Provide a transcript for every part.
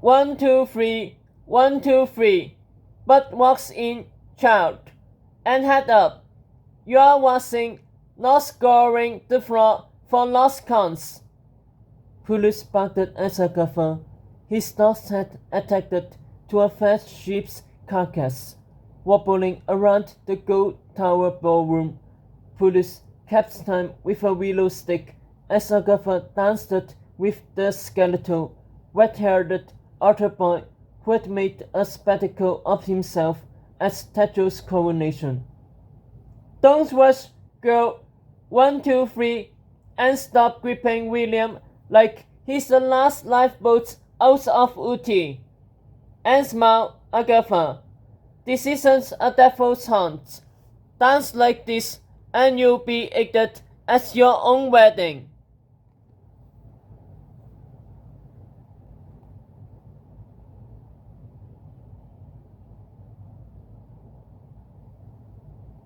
1, 2, 3, 1, 2, 3, but walks in, child, and head up. You are watching, not scouring the floor for lost coins. Police barked at Agatha. His dogs had attacked to a fat sheep's carcass, wobbling around the gold tower ballroom. Police kept time with a willow stick as Agatha danced with the skeletal, red-haired altar boy who had made a spectacle of himself at Tetro's coronation. Don't rush, girl. 1, 2, 3, and stop gripping William like he's the last lifeboat out of Uti. And smile, Agatha. This isn't a devil's hunt. Dance like this, and you'll be egged at your own wedding.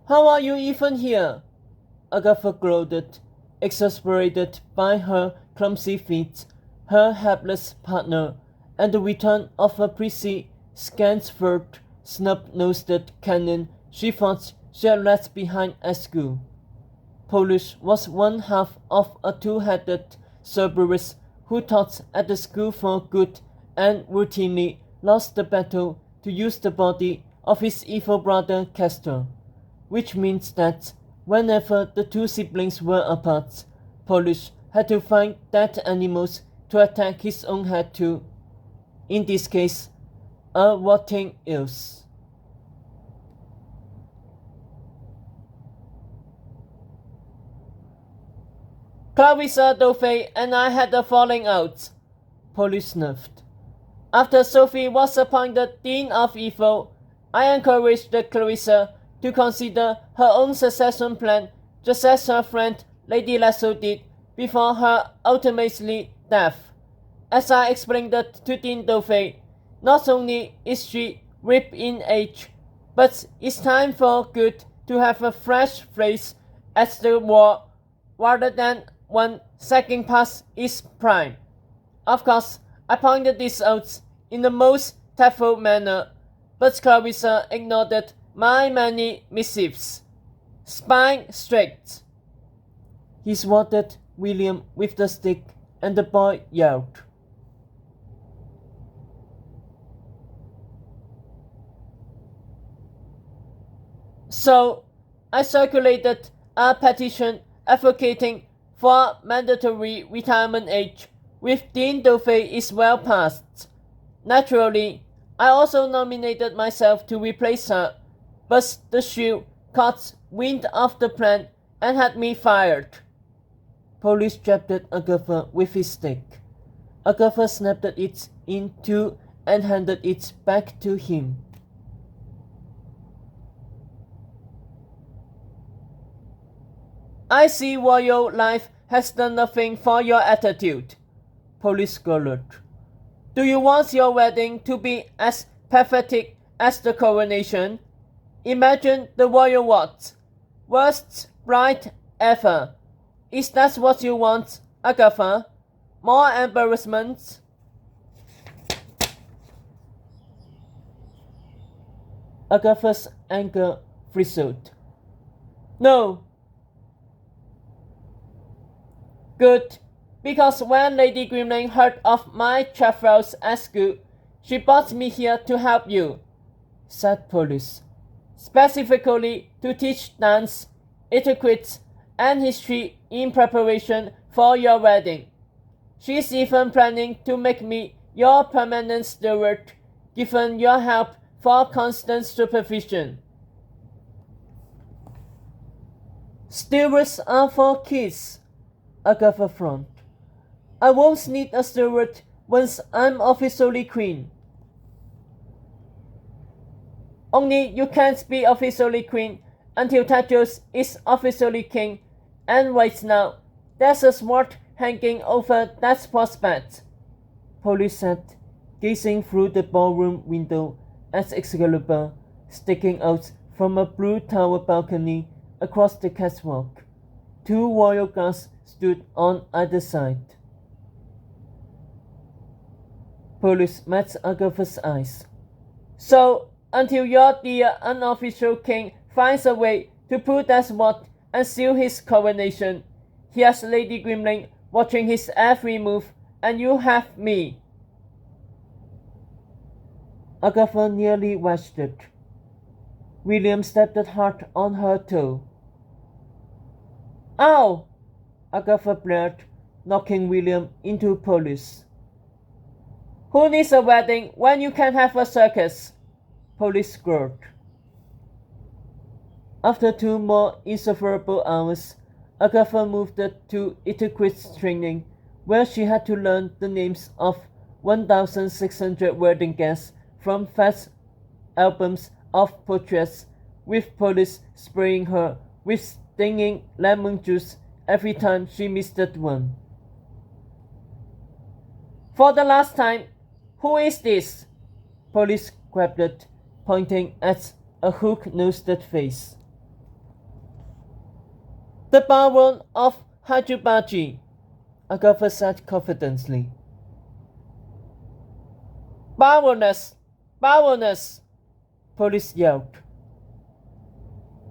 How are you even here? Agatha gloated, exasperated by her clumsy feet, her helpless partner, and the return of a pretty, scant-furred, snub-nosed cannon she thought she had left behind at school. Polish was one half of a two-headed Cerberus who taught at the school for good and routinely lost the battle to use the body of his evil brother Castor, which means that whenever the two siblings were apart, Polish had to find dead animals to attack his own head too. In this case, a rotting else. Clarissa Dovey and I had a falling out, Polish sniffed. After Sophie was appointed Dean of Evil, I encouraged Clarissa to consider her own succession plan just as her friend Lady Lasso did before her ultimately death. As I explained to Dean Dovey, not only is she ripe in age, but it's time for good to have a fresh face at the war rather than one second past its prime. Of course, I pointed this out in the most tactful manner, but Clarissa ignored my many missives. Spine straight. He swatted William with the stick, and the boy yelled. So, I circulated a petition advocating for mandatory retirement age with Dean Dovey is well past. Naturally, I also nominated myself to replace her, but the shield caught wind of the plan and had me fired. Police jabbed at Agatha with his stick. Agatha snapped it in two and handed it back to him. I see royal life has done nothing for your attitude, Police growled. Do you want your wedding to be as pathetic as the coronation? Imagine the royal what? Worst bride ever. Is that what you want, Agatha? More embarrassment? Agatha's anger frizzled. No. Good, because when Lady Grimling heard of my travels at school, she brought me here to help you, said Police, specifically to teach dance, etiquette, and history in preparation for your wedding. She's even planning to make me your permanent steward, given your help for constant supervision. Stewards are for kids, Agatha frowned. I won't need a steward once I'm officially queen. Only you can't be officially queen until Tetros is officially king, and right now, there's a sword hanging over that prospect, Police said, gazing through the ballroom window at Excalibur sticking out from a blue tower balcony across the catwalk. Two royal guards stood on either side. Police met Agatha's eyes. So, until your dear unofficial king finds a way to pull that sword and seal his coronation, here's Lady Grimling watching his every move, and you have me. Agatha nearly wasted. William stepped hard on her toe. Ow! Agatha blared, knocking William into Police. Who needs a wedding when you can have a circus? Police growled. After 2 more insufferable hours, Agatha moved to etiquette training, where she had to learn the names of 1,600 wedding guests from vast albums of portraits, with Police spraying her with stinging lemon juice every time she missed one. For the last time, who is this? Police grabbled, pointing at a hook-nosed face. The Baron of Hyderabad, Agatha said confidently. Baroness! Baroness! Police yelled.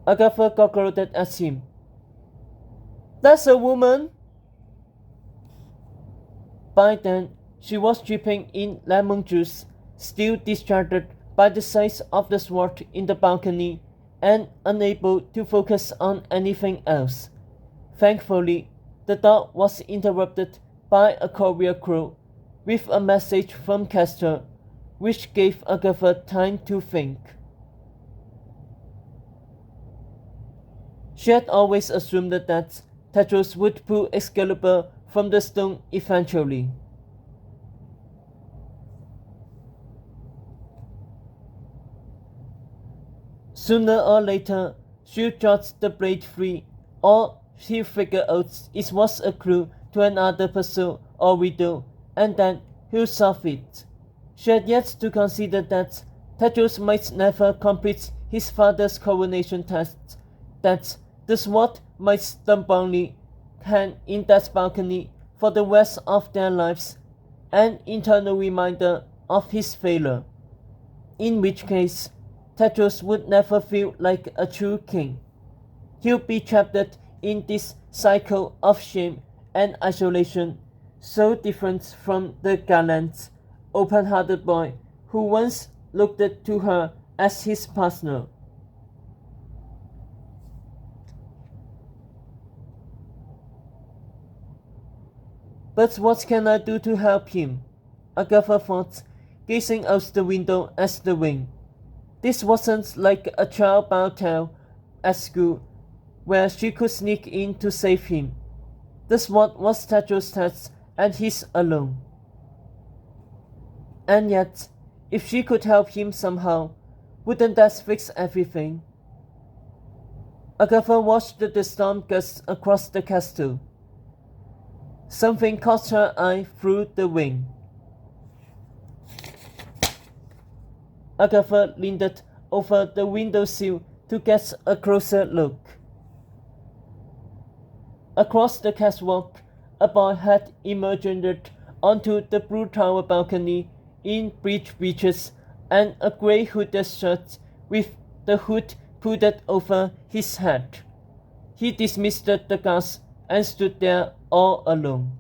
Agatha goggled at him. That's a woman? By then, she was dripping in lemon juice, still distracted by the size of the sword in the balcony and unable to focus on anything else. Thankfully, the talk was interrupted by a courier crew with a message from Castor, which gave Agatha time to think. She had always assumed that Tedros would pull Excalibur from the stone eventually. Sooner or later, she got the blade free, or she figured out it was a clue to another puzzle or riddle, and then he'll solve it. She had yet to consider that Tedros might never complete his father's coronation test, that the sword might stubbornly hang in that balcony for the rest of their lives, an internal reminder of his failure, in which case Tedros would never feel like a true king. He'll be trapped in this cycle of shame and isolation, so different from the gallant, open-hearted boy who once looked to her as his partner. But what can I do to help him? Agatha thought, gazing out the window at the wing. This wasn't like a child battle at school, where she could sneak in to save him. The sword was Tedros' task, and his alone. And yet, if she could help him somehow, wouldn't that fix everything? Agatha watched the storm gust across the castle. Something caught her eye through the wing. Agatha leaned over the windowsill to get a closer look. Across the catwalk, a boy had emerged onto the blue tower balcony in bleached breeches and a grey hooded shirt with the hood pulled over his head. He dismissed the guards and stood there all alone.